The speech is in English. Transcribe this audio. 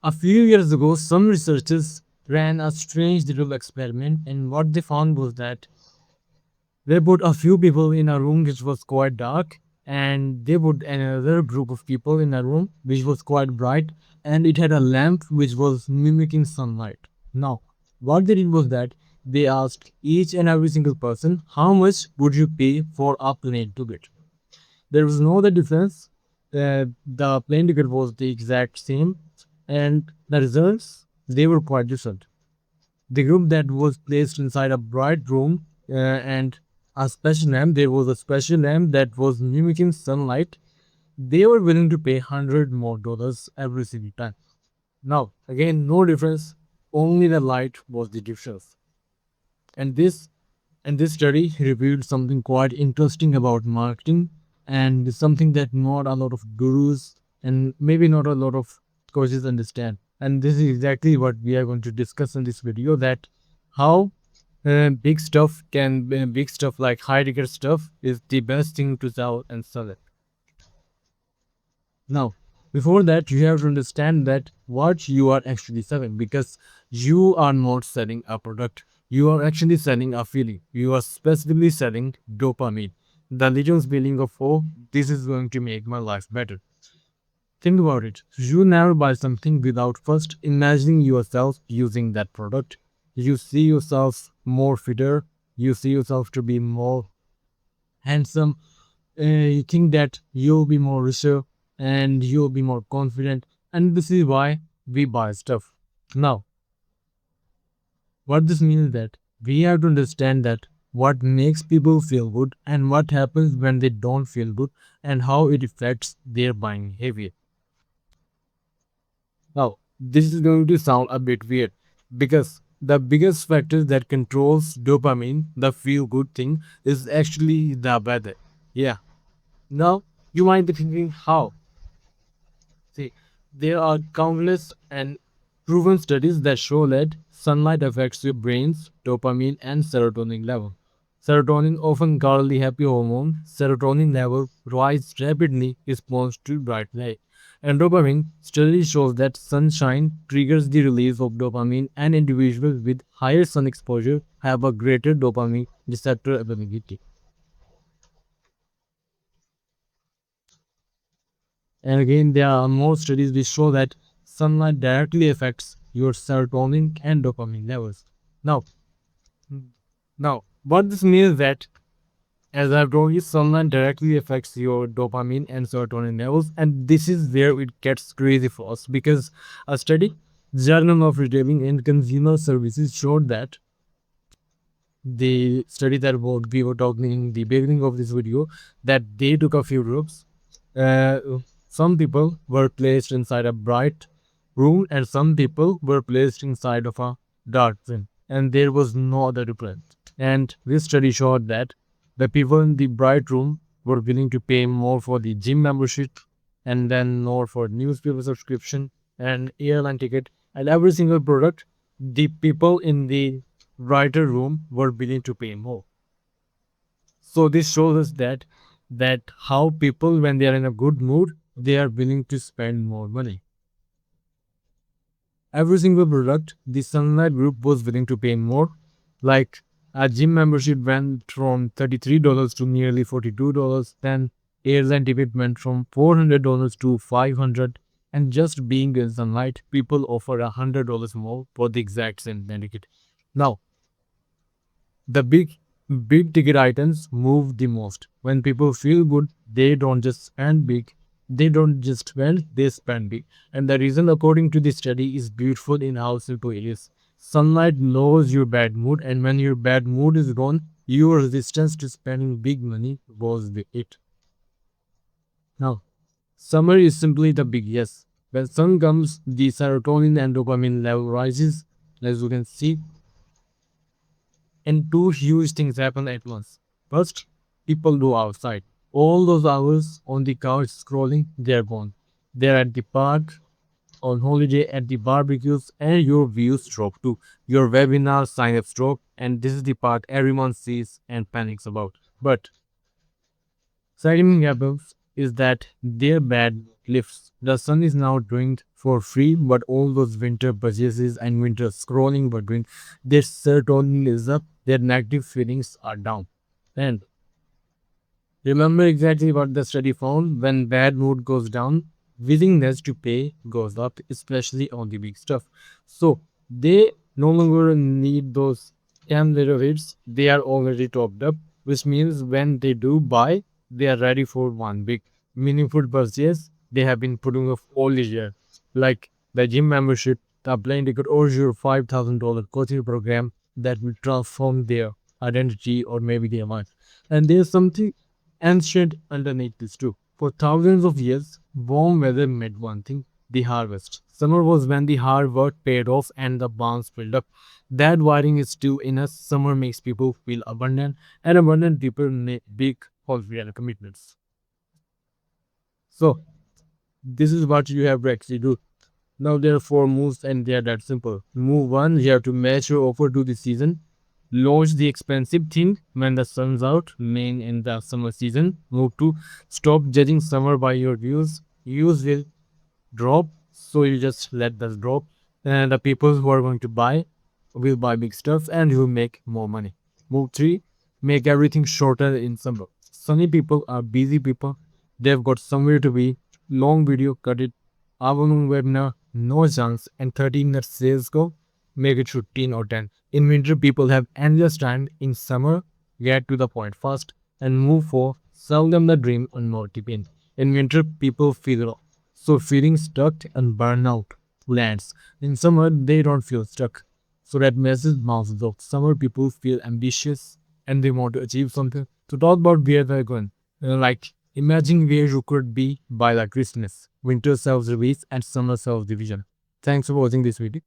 A few years ago, some researchers ran a strange little experiment, and what they found was that they put a few people in a room which was quite dark, and they put another group of people in a room which was quite bright, and it had a lamp which was mimicking sunlight. Now, what they did was that they asked each and every single person, how much would you pay for a plane ticket? There was no other difference. The plane ticket was the exact same, and the results they were quite different. The group that was placed inside a bright room and a special lamp, there was a special lamp that was mimicking sunlight. They were willing to pay $100 more every single time. Now, again, no difference. Only the light was the difference. And this study revealed something quite interesting about marketing and something that not a lot of gurus and maybe not a lot of coaches understand. And this is exactly what we are going to discuss in this video, that how big stuff like high ticket stuff is the best thing to sell and sell it. Now, before that, you have to understand that what you are actually selling, because you are not selling a product. You are actually selling a feeling. You are specifically selling dopamine, the little feeling of, oh, this is going to make my life better. Think about it. You never buy something without first imagining yourself using that product. You see yourself more fitter. You see yourself to be more handsome. You think that you'll be more richer and you'll be more confident. And this is why we buy stuff. Now, what this means is that we have to understand that what makes people feel good and what happens when they don't feel good and how it affects their buying behavior. Now, this is going to sound a bit weird because the biggest factor that controls dopamine, the feel good thing, is actually the weather. Yeah. Now, you might be thinking how? See, there are countless and proven studies that show that sunlight affects your brain's dopamine and serotonin level. Serotonin, often called the happy hormone, serotonin level rise rapidly in response to bright light. And dopamine study shows that sunshine triggers the release of dopamine, and individuals with higher sun exposure have a greater dopamine receptor availability. And again, there are more studies which show that sunlight directly affects your serotonin and dopamine levels. Now, what this means that, as I've told you, sunlight directly affects your dopamine and serotonin levels, and this is where it gets crazy for us because a study, Journal of Retailing and Consumer Services, showed that the study that we were talking in the beginning of this video, that they took a few groups. Uh, some people were placed inside a bright room and some people were placed inside of a dark room, and there was no other difference. And this study showed that the people in the bright room were willing to pay more for the gym membership and then more for newspaper subscription and airline ticket and every single product. The people in the brighter room were willing to pay more. So this shows us that how people, when they are in a good mood, they are willing to spend more money. Every single product, the Sunlight Group was willing to pay more. Like a gym membership went from $33 to nearly $42. Then airline ticket went from $400 to $500. And just being in sunlight, people offer $100 more for the exact same ticket. Now, the big ticket items move the most. When people feel good, they don't just spend big, they don't just spend, they spend big. And the reason, according to the study, is beautiful in how simple it is. Sunlight lowers your bad mood, and when your bad mood is gone, your resistance to spending big money goes with it. Now, summer is simply the big yes. When sun comes, the serotonin and dopamine level rises, as you can see, and two huge things happen at once. First, people go outside. All those hours on the couch scrolling, they're gone. They're at the park, on holiday, at the barbecues, and your views drop too. Your webinar sign ups drop, and this is the part everyone sees and panics about. But second thing happens is that their bad lifts. The sun is now doing for free, but all those winter purchases and winter scrolling were doing, their serotonin is up, their negative feelings are down. And remember exactly what the study found: when bad mood goes down, willingness to pay goes up, especially on the big stuff. So they no longer need those 10 little hits, they are already topped up, which means when they do buy, they are ready for one big, meaningful purchase they have been putting off all year. Like the gym membership, the plane ticket, or your $5,000 coaching program that will transform their identity or maybe their life. And there's something ancient underneath this too. For thousands of years, warm weather meant one thing: the harvest. Summer was when the hard work paid off and the barns filled up. That wiring is still in us. Summer makes people feel abundant, and abundant people make big, wholesale commitments. So, this is what you have to actually do. Now there are four moves and they are that simple. Move one, you have to match your offer to the season. Launch the expensive thing when the sun's out, main in the summer season. Move two, stop judging summer by your views. Use will drop, so you just let that drop. And the people who are going to buy will buy big stuff and you will make more money. Move three, make everything shorter in summer. Sunny people are busy people. They've got somewhere to be. Long video, cut it. Hour-long webinar, no chance. And 30-minute sales go, make it 15 or 10. In winter, people have endless time. In summer, get to the point fast and move for sell them the dream on multi-pin. In winter, people feel so feeling stuck and burnout lands. In summer, they don't feel stuck. So that message bounces off. Summer people feel ambitious and they want to achieve something. To talk about where they're going, like imagine where you could be by the Christmas. Winter serves the peace and summer serves the vision. Thanks for watching this video.